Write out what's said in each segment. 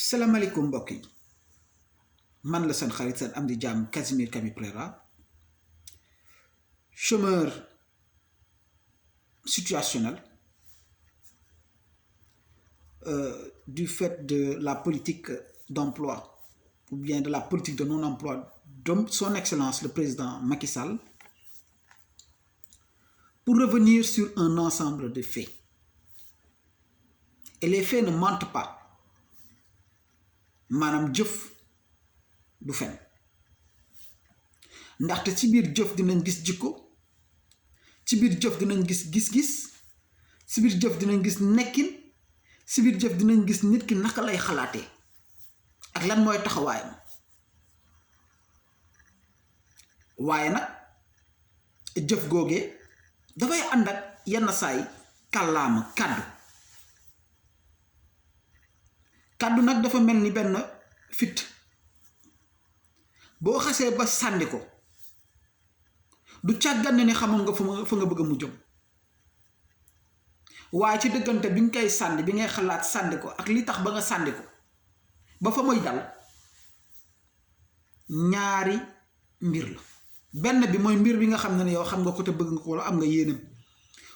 salaamaaleykum mbokk yi man la seen xarit seen am di jàmm Casimir Kami Pereira chômeur situationnel du fait de la politique d'emploi ou bien de la politique de non-emploi de son excellence le président Macky Sall pour revenir sur un ensemble de faits. Et les faits ne mentent pas. Maanaam jëf du fen ndaxte ci biir jëf dinañ gis jikko, ci biir jëf dinañ gis gis-gis, ci biir jëf dinañ gis nekkin, ci biir jëf dinañ gis nit ki naka lay xalaatee ak lan mooy taxawaayam. waaye nag jëf googee dafay ànd ak yenn saay kàllaama kàddu nag dafa mel ni benn fit boo xasee ba sànni ko du càggan ni xamoon nga fa nga bëgg mu jëm waaye ci dëggante bi nga koy sànni bi ngay xalaat sànni ko ak li tax ba nga sànni ko ba fa muy dal ñaari mbir la. benn bi mooy mbir bi nga xam ne yow xam nga ko te bëgg nga ko wala am nga yéenam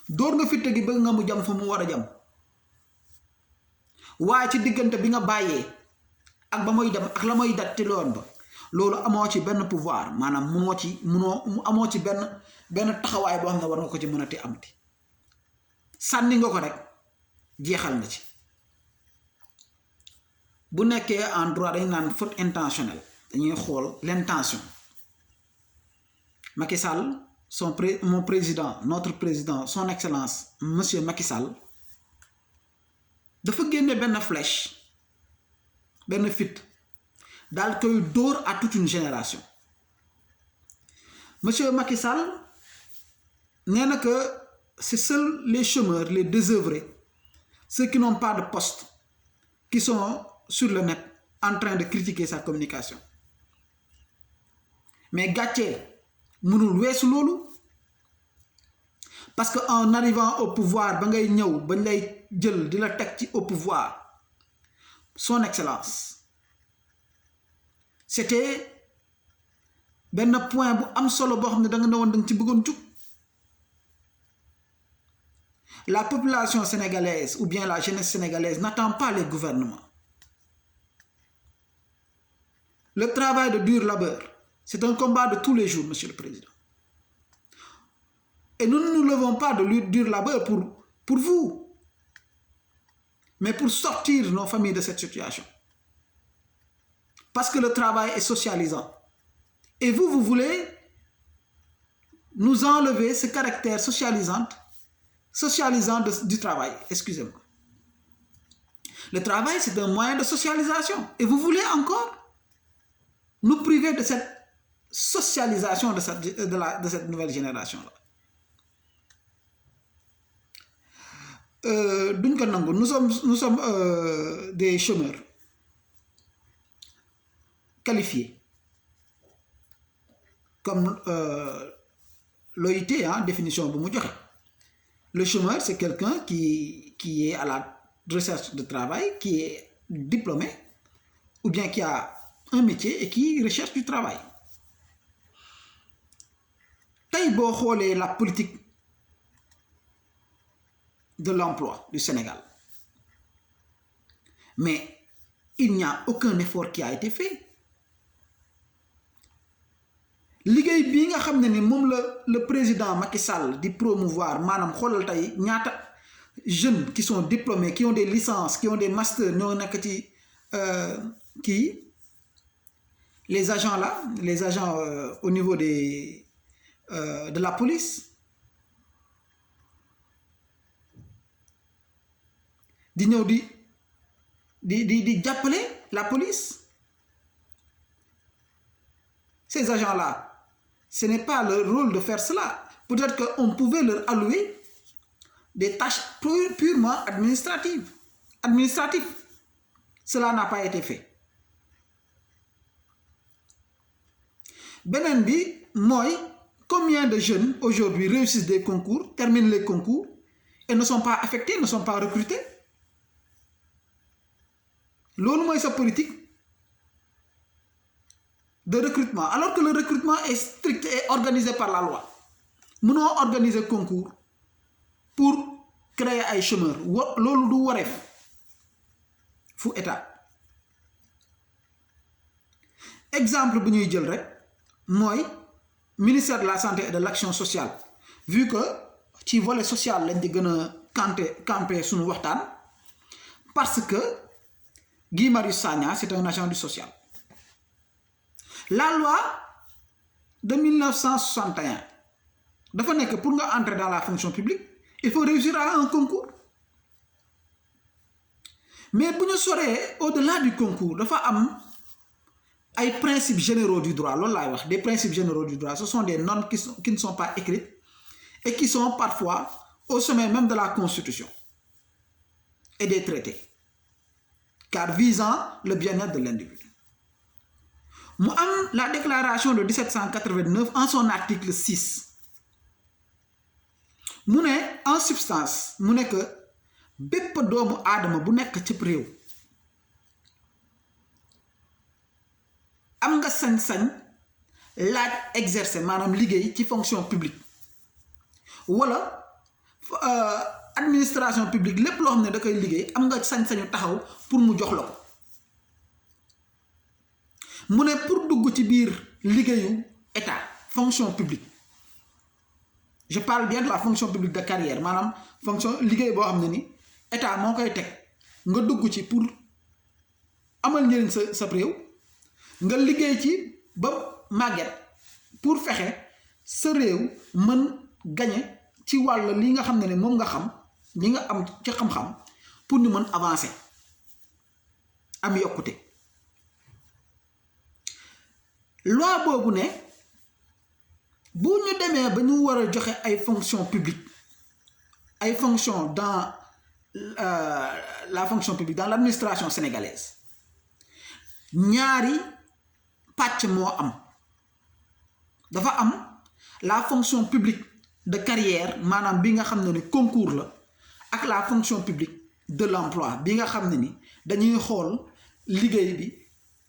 dóor nga fitte gi bëgg nga mu jam fa mu war a jam waaye ci diggante bi nga bàyyee ak ba muy dem ak la muy datti loon ba loolu amoo ci benn pouvoir maanaam munoo amoo ci benn taxawaay boo xam ne war nga ko ci mën a te amati sànni nga ko rek jeexal nga ci. bu nekkee en droit dañ naan faute intentionnelle dañuy xool l'intention. Macky Sall mon président notre président son excellence monsieur Macky Sall dafa génne benn flèche benn fit daal koy dóor à toute une génération. Monsieur Macky Sall nee na que c'est seuls les chômeurs, les désœuvrés, ceux qui n'ont pas de poste, qui sont sur le net en train de critiquer sa communication. Mais gàccee mënul weesu loolu parce que en arrivant au pouvoir ba ngay ñëw bañ lay jël di la teg ci au pouvoir son excellence c'était benn point bu am solo boo xam ne da nga ne woon da nga ci bëggoon jug. La population sénégalaise ou bien la jeunesse sénégalaise n'attend pas les gouvernements. Le travail de dur labeur, c'est un combat de tous les jours, Monsieur le Président. Et nous ne nous levons pas de dur labeur pour vous, mais pour sortir nos familles de cette situation. Parce que le travail est socialisant. Et vous voulez nous enlever ce caractère socialisant du travail. Excusez-moi. Le travail, c'est un moyen de socialisation. Et vous voulez encore nous priver de cette socialisation de cette nouvelle génération-là. Nous sommes des chômeurs qualifiés. Comme l'OIT, définition de Moudjara. Le chômeur, c'est quelqu'un qui est à la recherche de travail, qui est diplômé, ou bien qui a un métier et qui recherche du travail. Tey boo xoolee la politique de l'emploi du Sénégal, mais il n'y a aucun effort qui a été fait. Liggéey bii nga xam ne ni moom le président Macky Sall di promouvoir maanaam xoolal tey ñaata jeunes qui sont diplômés, qui ont des licences, qui ont des masters ñoo nekk ci les agents là, les agents au niveau de la police di ñëw di jàppale la police. Ces agents-là, ce n'est pas leur rôle de faire cela. Peut-être qu'on pouvait leur allouer des tâches purement administratives. Cela n'a pas été fait. Beneen bi mooy combien de jeunes aujourd'hui réussissent des concours, terminent les concours et ne sont pas affectés, ne sont pas recrutés. loolu mooy sa politique de recrutement, alors que le recrutement est strict et organisé par la loi. Mënoo organiser concours pour créer ay chômeurs loolu du wareef fu état. Exemple bu ñuy jël rek mooy ministère de la santé et de l'action sociale, vu que ci volet social lañ di gën a camper suñu waxtaan, parce que Guy Marius Sagna c'est un agent du social. La loi de 1961 dafa nekk pour nga entrer dans la fonction publique il faut réussir à un concours, mais bu ñu soree au-delà du concours dafa am ay principes généraux du droit. Loolu laay wax, des principes généraux du droit, ce sont des normes qui ne sont pas écrites et qui sont parfois au sommet même de la Constitution et des traités, car visant le bien-être de l'individu. Mu am la déclaration de 1789 en son article 6 mu ne en substance mu ne que bépp doomu aadama bu nekk ci réew am nga sañ-sañ laaj exercer maanaam liggéey ci fonction publique wala administration publique, lépp loo xam ne da koy liggéey am nga sañ-sañu taxaw pour mu jox la ko. mu ne pour dugg ci biir liggéeyu état fonction publique, je parle bien de la fonction publique de carrière, maanaam fonction liggéey boo xam ne ni état moo koy teg nga dugg ci pour amal njëriñ sa réew, nga liggéey ci ba màgget pour fexe sa réew mën gañe ci wàll li nga xam ne moom nga xam li nga am ci xam-xam pour ñu mën avancer am yokkute. Loi boobu ne bu ñu demee ba ñu war a joxe ay fonctions publiques, ay fonctions dans la fonction publique, dans l'administration sénégalaise, ñaari pàcc moo am. Dafa am la fonction publique de carrière maanaam bi nga xam ne ni concours la, ak la fonction publique de l'emploi bi nga xam ne ni dañuy xool liggéey bi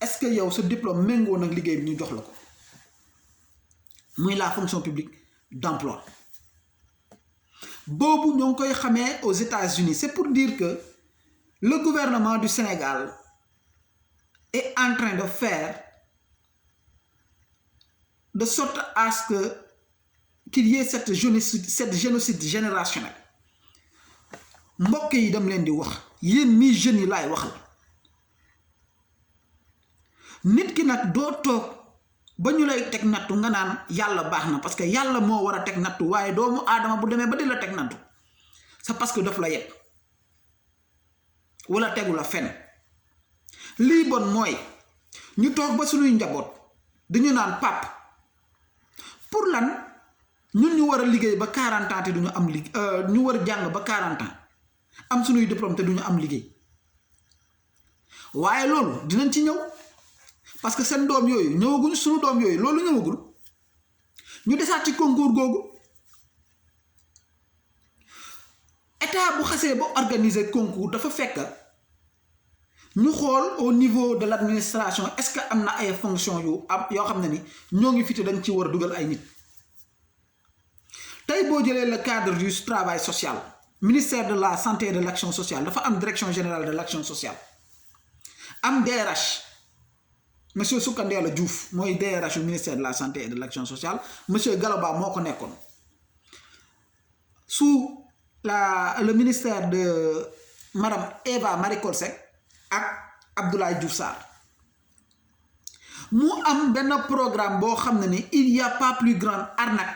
est-ce que yow sa diplôme méngoo nag liggéey bi ñu jox la ko, muy la fonction publique d'emploi. boobu ñoo ngi koy xamee aux États-Unis. C'est pour dire que le gouvernement du Sénégal est en train de faire de sorte à ce que qu'il y ait cette génocide générationnel. mbokk yi dem leen di wax, yéen mii jeunes yi laay wax la, nit ki nag doo toog ba ñu lay teg nattu nga naan yàlla baax na, parce que yàlla moo war a teg nattu, waaye doomu aadama bu demee ba di la teg nattu c'est parce que daf la yegg wala tegu la fenn. lii bon mooy ñu toog ba suñuy njaboot dañu naan pap pour lan ñun ñu war a liggéey ba 40 ans te duñu am ñu war a jàng ba 40 ans am suñuy diplôme te duñu am liggéey. waaye loolu dinañ ci ñëw parce que seen doom yooyu ñëwaguñ, suñu doom yooyu loolu ñëwagul, ñu desaat ci concours googu. état bu xasee ba organiser concours dafa fekk ñu xool au niveau de l'administration est-ce que am na ay fonctions yu am yoo xam ne ni ñoo ngi fi te dañ ci war a dugal ay nit. tey boo jëlee le cadre du travail social, ministère de la santé et de l'action sociale dafa am direction générale de l'action sociale, am DRH. Monsieur Soukandela Diouf mooy DRH du ministère de la santé et de l'action sociale, monsieur Galoba moo ko nekkoon. Sous le ministère de madame Eva Marie Coll Seck ak Abdoulaye Diouf Sarr mu am benn programme boo xam ne ni il y a pas plus grande arnaque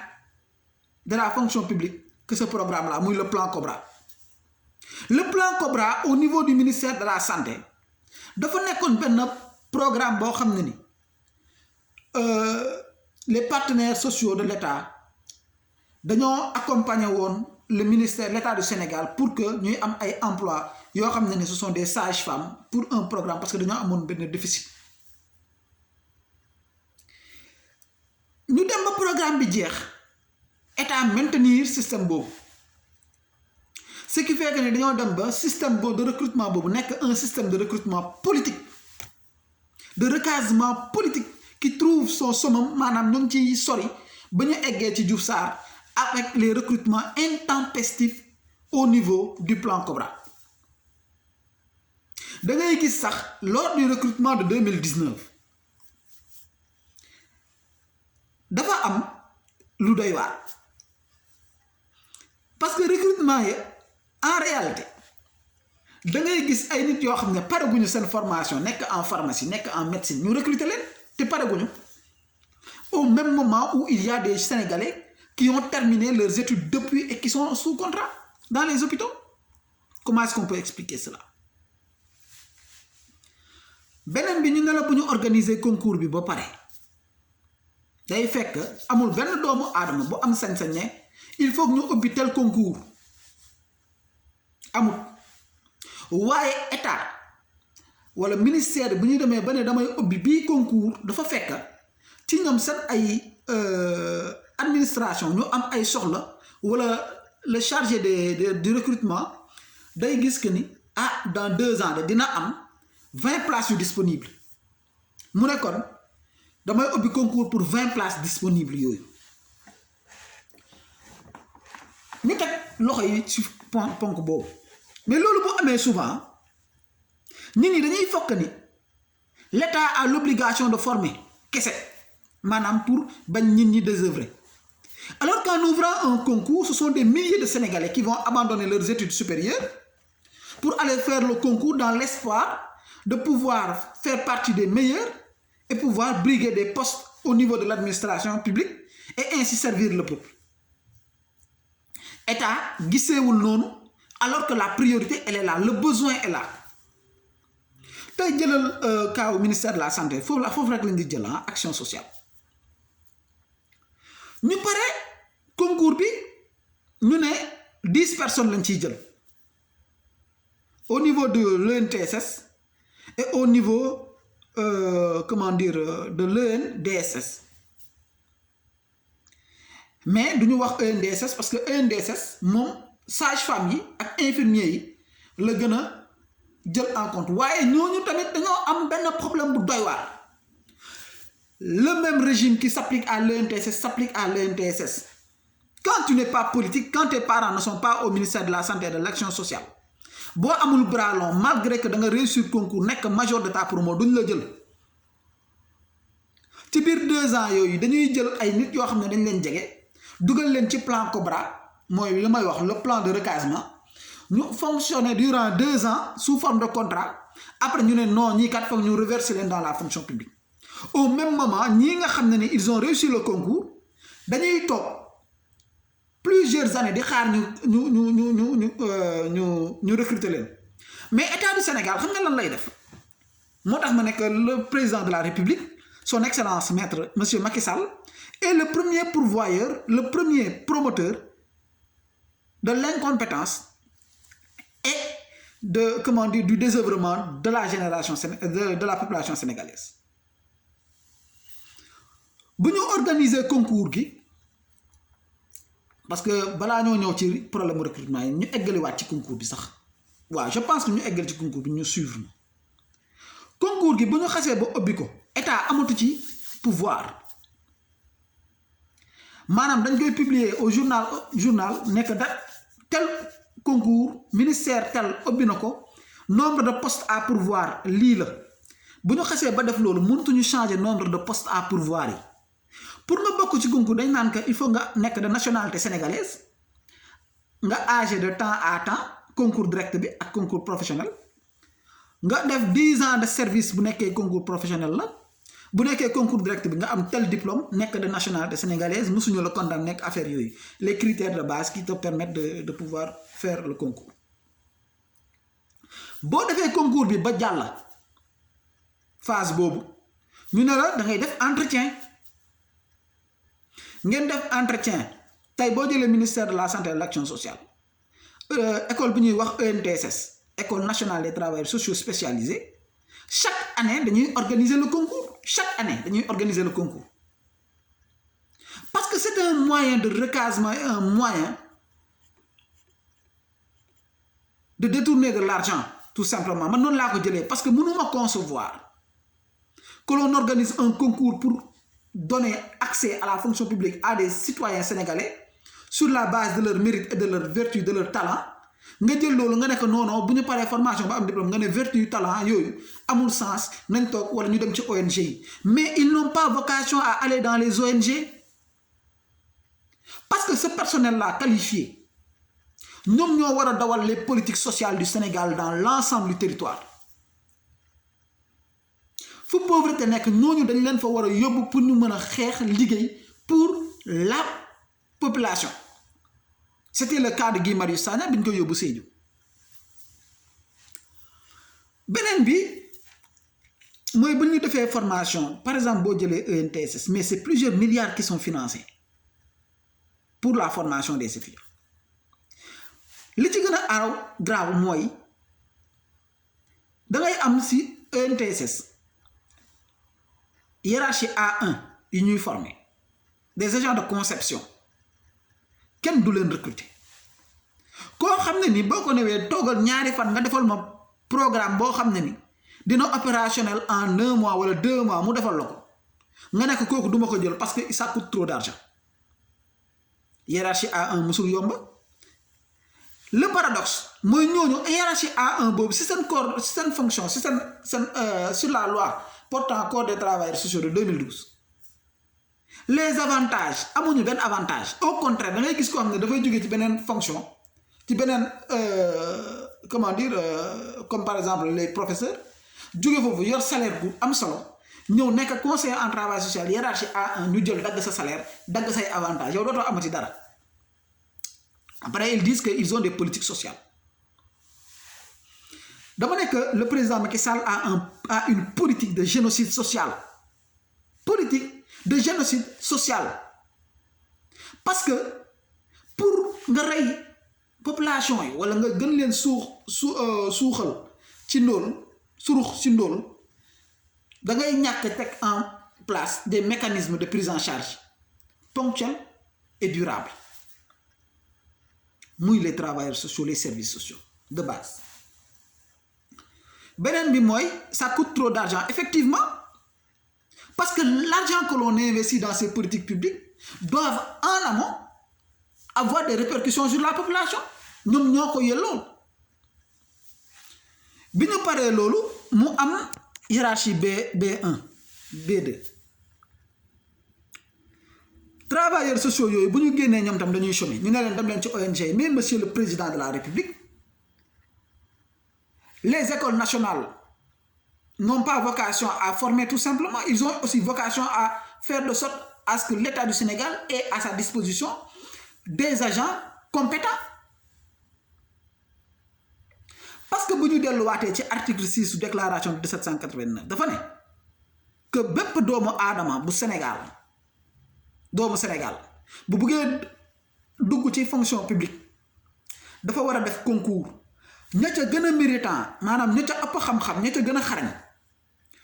de la fonction publique que ce programme là, muy le plan Cobra. Le plan Cobra au niveau du ministère de la santé dafa nekkoon benn programme boo xam ne ni les partenaires sociaux de l'État dañoo accompagner woon le ministère, l'État du Sénégal, pour que ñuy am ay emploi yoo xam ne ni ce sont des sages-femmes pour un programme, parce que dañoo amoon benn déficit. ñu dem ba programme bi jeex état maintenir système boobu ce qui fait que ne dañoo dem ba système de recrutement boobu nekk un système de recrutement politique de recasement politique qui trouve son summum maanaam ñu ngi ciy sori ba ñu eggee ci Diouf Sarr avec les recrutements intempestifs au niveau du plan Cobra. Da ngay gis sax lors du recrutement de 2019 dafa am lu doy waar parce que recrutement yi en réalité da ngay gis ay nit yoo xam ne pareguñu seen formation nekk en pharmacie nekk en médecine ñu recruter leen te pareguñu au même moment où il y a des Sénégalais qui ont terminé leurs études depuis et qui sont sous contrat dans les hôpitaux. Comment est-ce qu'on peut expliquer cela? Beneen bi ñu ne la bu ñu organiser concours bi ba pare day fekk amul benn doomu aadama bu am sañ-sañ ne il faut que ñu ubbi tel concours amul waaye état wala ministère bu ñu demee ba ne damay ubbi bii concours dafa fekk ci ñoom seen ay administration ñu am ay soxla wala le chargé du recrutement day gis que ni dans 2 ans de dina am 20 places yu disponibles mu ne kon damay ubbi concours pour 20 places disponibles yooyu ñu teg loxo yi ci ponk boobu mais loolu bu amee souvent nit ñi dañuy fokk ni l'État a l'obligation de former kese maanaam pour bañ nit ñi désœuvrer alors qu'en ouvrant un concours ce sont des milliers de Sénégalais qui vont abandonner leurs études supérieures pour aller faire le concours dans l'espoir de pouvoir faire partie des meilleurs et pouvoir briguer des postes au niveau de l'administration publique et ainsi servir le peuple. État giseewul noonu alors que la priorité elle est là, le besoin est là. Tey jëlal cas au ministère de la santé foofu rek lañ di jël action sociale ñu pare concours bi ñu ne 10 personnes lañ ciy jël au niveau de l'ENTSS et au niveau de l'ENDSS mais duñu wax ENDSS parce que ENDSS moom sage-femme yi ak infirmier yi la gën a jël en compte waaye ñooñu tamit dañoo am benn problème bu doy waar. Le même régime qui s'applique à l'ENTSS s'applique à l'ENTSS. Quand tu n'es pas politique, quand tes parents ne sont pas au ministère de la Santé et de l'Action sociale, boo amul bras long malgré que da nga réussir concours nekk major de ta promo duñ la jël ci biir 2 ans yooyu dañuy jël ay nit yoo xam ne dañ leen jege dugal leen ci plan Cobra mooy li may wax le plan de recasement ñu fonctionner durant 2 ans sous forme de contrat après ñu ne non ñii kat foog ñu reverser leen dans la fonction publique. Au même moment ñi nga xam ne ni ils ont réussi le concours dañuy toog plusieurs années di xaar ñu recruter leen mais état du Sénégal xam nga lan lay def moo tax ma ne que le président de la République son excellence maître monsieur Macky Sall est le premier pourvoyeur le premier promoteur de l'incompétence et du désœuvrement de la génération de la population sénégalaise. Bu ñu organiser concours gi parce que balaa ñoo ñëw ci problème recrutement yi ñu eggaliwaat ci concours bi sax waaw je pense que ñu eggal ci concours bi ñu suivre na concours gi bu ñu xasee ba ubbi ko état amatu ci pouvoir maanaam dañ koy publier au journal nekk da tel concours ministère tel ubbi na ko nombre de postes à pourvoir lii la bu ñu xasee ba def loolu mënatuñu changer nombre de postes à pourvoir yi. Pour nga bokk ci concours dañ naan que il faut nga nekk de nationalité sénégalaise nga âgé de temps à temps concours direct bi ak concours professionnel nga def 10 ans de service bu nekkee concours professionnel la bu nekkee concours direct bi nga am tel diplôme nekk de nationalité sénégalaise mosuñu la condamné nekk affaire yooyu les critères de base qui te permettent de pouvoir faire le concours. Boo defee concours bi ba jàll phase boobu ñu ne la da ngay def entretien. ngeen def entretien tey boo jëlee ministère de la santé et de l'action sociale école bi ñuy wax ENTSS école nationale des travailleurs sociaux spécialisés chaque année dañuy organiser le concours parce que c'est un moyen de recasement et un moyen de détourner de l'argent tout simplement man noonu laa ko jëlee parce que mënuma concevoir que l'on organise un concours pour donner accès à la fonction publique à des citoyens sénégalais sur la base de leur mérite et de leur vertu, de leur talent. Nga jël loolu nga ne ko non bu ñu paree formation ba am diplôme nga ne vertu talent yooyu amul sens nañ toog wala ñu dem ci ONG yi mais ils n'ont pas vocation à aller dans les ONG parce que ce personnel là qualifié ñoom ñoo war a dawal les politiques sociales du Sénégal dans l'ensemble du territoire fu pauvreté nekk ñooñu dañ leen fa war a yóbbu pour ñu mën a xeex liggéey pour la population. C'était le cas de Guy Marius Sagna bi ñu ko yóbbu Sédhiou beneen bi mooy bu ñu defee formation par exemple boo jëlee ENTSS mais c'est plusieurs milliards qui sont financés pour la formation des étudiants li ci gën a grave mooy da ngay am si ENTSS hiérarchie A1 yi ñuy former des agents de conception kenn du leen recruter koo xam ne ni boo ko newee toogal ñaari fan nga defal ma programme boo xam ne ni dina opérationnel en 1 mois wala 2 mois mu defal la ko nga nekk kooku duma ko jël parce que ça coûte trop d'argent hiérarchie A1 musul yomba le paradoxe mooy ñooñu hiérarchie A1 boobu si seen corps si seen fonction si seen sur la loi portant code des travailleurs sociaux de 2012 les avantages amuñu benn avantage au contraire da ngay gis ko xam ne dafay jógee ci beneen fonction ci beneen comment dire comme par exemple les professeurs jóge foofu yor salaire bu am solo ñëw nekk conseiller en travail social hiérarchie A1 ñu jël dagg sa salaire dagg say avantages yow dootoo amati dara après ils disent que ils ont des politiques sociales dama ne que le président Macky Sall a une politique de génocide social politique de génocide social parce que pour nga rey population yi wala nga gën leen suuxal ci ndóol surux ci ndóol da ngay ñàkk teg en place des mécanismes de prise en charge ponctuels et durables muy les travailleurs sociaux les services sociaux de base beneen bi mooy ça coûte trop d'argent effectivement parce que l'argent que l'on investit dans ces politiques publiques doivent en amont avoir des répercussions sur la population ñoom ñoo ko yellool bi ñu paree loolu mu am hiérarchie B1 B2 travailleurs sociaux yooyu bu ñu génnee ñoom tam dañuy chômer ñu ne leen dem leen ci ONG mais monsieur le président de la République les écoles nationales n'ont pas vocation à former tout simplement, ils ont aussi vocation à faire de sorte à ce que l'État du Sénégal ait à sa disposition des agents compétents. Parce que bu ñu delluwaatee ci article 6 de déclaration de 1789 dafa ne que bépp doomu aadama bu Sénégal bu buggee dugg ci fonction publique dafa war a def concours ña ca gën a méritant maanaam ña ca ëpp xam-xam ña ca gën a xarañ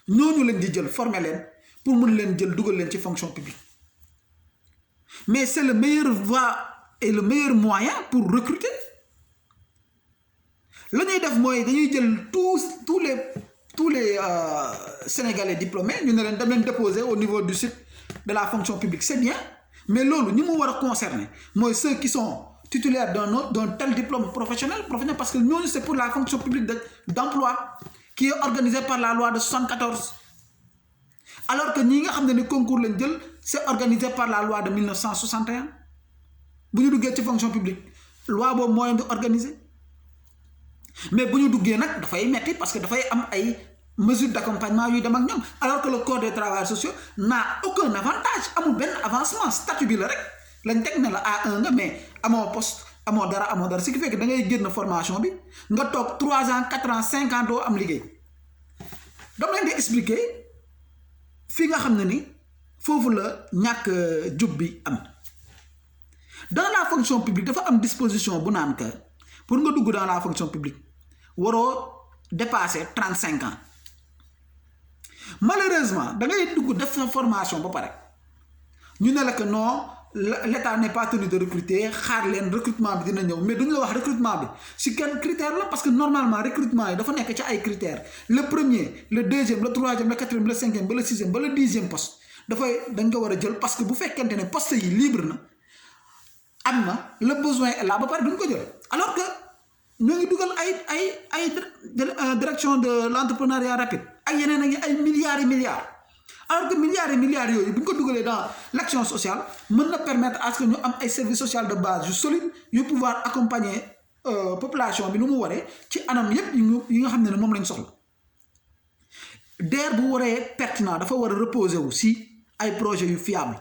ñooñu leen di jël former leen pour mun leen jël dugal leen ci fonction publique mais c'est le meilleur voie et le meilleur moyen pour recruter la ñuy def mooy dañuy jël tous les Sénégalais diplômés ñu ne leen dem leen déposer au niveau du site de la fonction publique c'est bien mais loolu ñi mu war a concerner mooy ceux qui sont titulaires d'un tel diplôme professionnel parce que ñooñu c'est pour la fonction publique d'emploi qui est organisée par la loi de 74 alors que ñi nga xam ne ni concours lañ jël c'est organisé par la loi de 1961 bu ñu duggee ci fonction publique loi boobu moo leen di organiser mais bu ñu duggee nag dafay metti parce que dafay am ay mesures d'accompagnement yuy dem ak ñoom alors que le code des travailleurs sociaux n'a aucun avantage amul benn avancement statut bi la rek lañ teg ne la A1 nga mais amoo poste amoo dara ce qui fait que da ngay génn formation bi nga toog 3 ans 4 ans 5 ans doo am liggéey dama leen di expliquer fii nga xam ne ni foofu la ñàkk jub bi am dans la fonction publique dafa am disposition bu naan que pour nga dugg dans la fonction publique waroo dépasser 35 ans malheureusement da ngay dugg def sa formation ba pare ñu ne la que non l'État n'est pas tenu de recruter xaar leen recrutement bi dina ñëw mais duñ la wax recrutement bi si quel critère la parce que normalement recrutement yi dafa nekk ci ay critères le premier le deuxième le troisième le quatrième le cinquième ba le sixième ba le 10e poste dafay dañ ko war a jël parce que bu fekkente ne poste yi libre na am na le besoin est là ba pare duñ ko jël alors que ñoo ngi dugal ay direction de l'entrepreneuriat rapide ak yeneen ak ay milliards et milliards alors que milliards et milliards yooyu bu ñu ko dugalee dans l'action sociale mën na permettre à ce que ñu am ay services sociaux de base yu solide yu pouvoir accompagner population bi nu mu waree ci anam yépp yi nga xam ne moom lañ soxla DER bu waree pertinent dafa war a reposer wu si ay projets yu fiable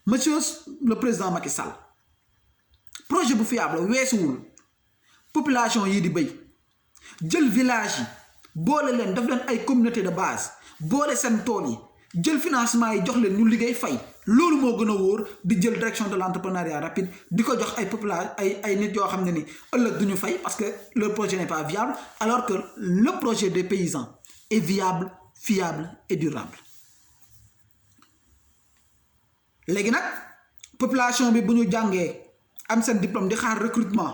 monsieur le président Macky Sall projet bu fiable weesuwul population yi di béy jël village yi boole leen daf leen ay communauté de base boole seen tool yi jël financement yi jox leen ñu liggéey fay loolu moo gën a wóor di jël direction de l'entrepreneuriat rapide di ko jox ay population ay nit yoo xam ne ni ëllëg duñu fay parce que leur projet n'est pas viable alors que le projet des paysans est viable fiable et durable léegi nag population bi bu ñu jàngee am seen diplôme di xaar recrutement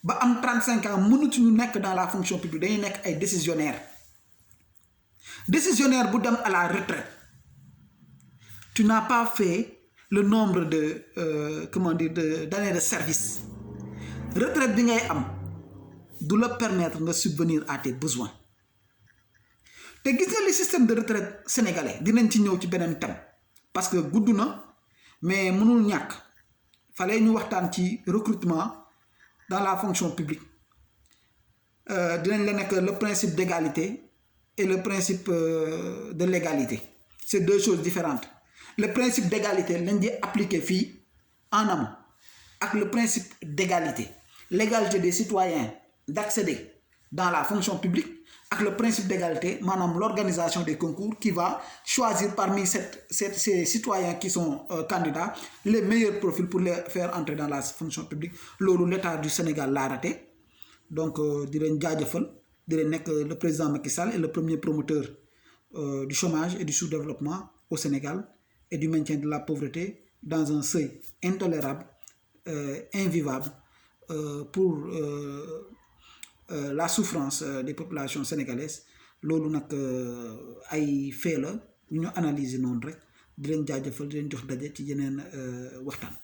ba am 35 ans mënutuñu nekk dans la fonction publique dañuy nekk ay décisionnaires bu dem à la retraite tu n'as pas fait le nombre de d'années de service retraite bi ngay am du la permettre nga subvenir à tes besoins te gis nga le système de retraite sénégalais dinañ ci ñëw ci beneen thème parce que gudd na mais mënul ñàkk fallait ñu waxtaan ci recrutement dans la fonction publique dinañ la nekk le principe d'égalité et le principe de l'égalité c'est deux choses différentes le principe d'égalité lañ di appliquer fii en amont ak le principe d'égalité l'égalité des citoyens d'accéder dans la fonction publique ak le principe d'égalité maanaam l'organisation des concours qui va choisir parmi ces citoyens qui sont candidats les meilleurs profils pour les faire entrer dans la fonction publique loolu l'État du Sénégal l'a raté donc di leen jaajëfal di leen nekk le président Macky Sall est le premier promoteur du chômage et du sous-développement au Sénégal et du maintien de la pauvreté dans un seuil intolérable invivable pour la souffrance des populations sénégalaises loolu nag ay fait la ñu analyser noonu rek di leen jaajëfal di leen jox daje ci yeneen waxtaan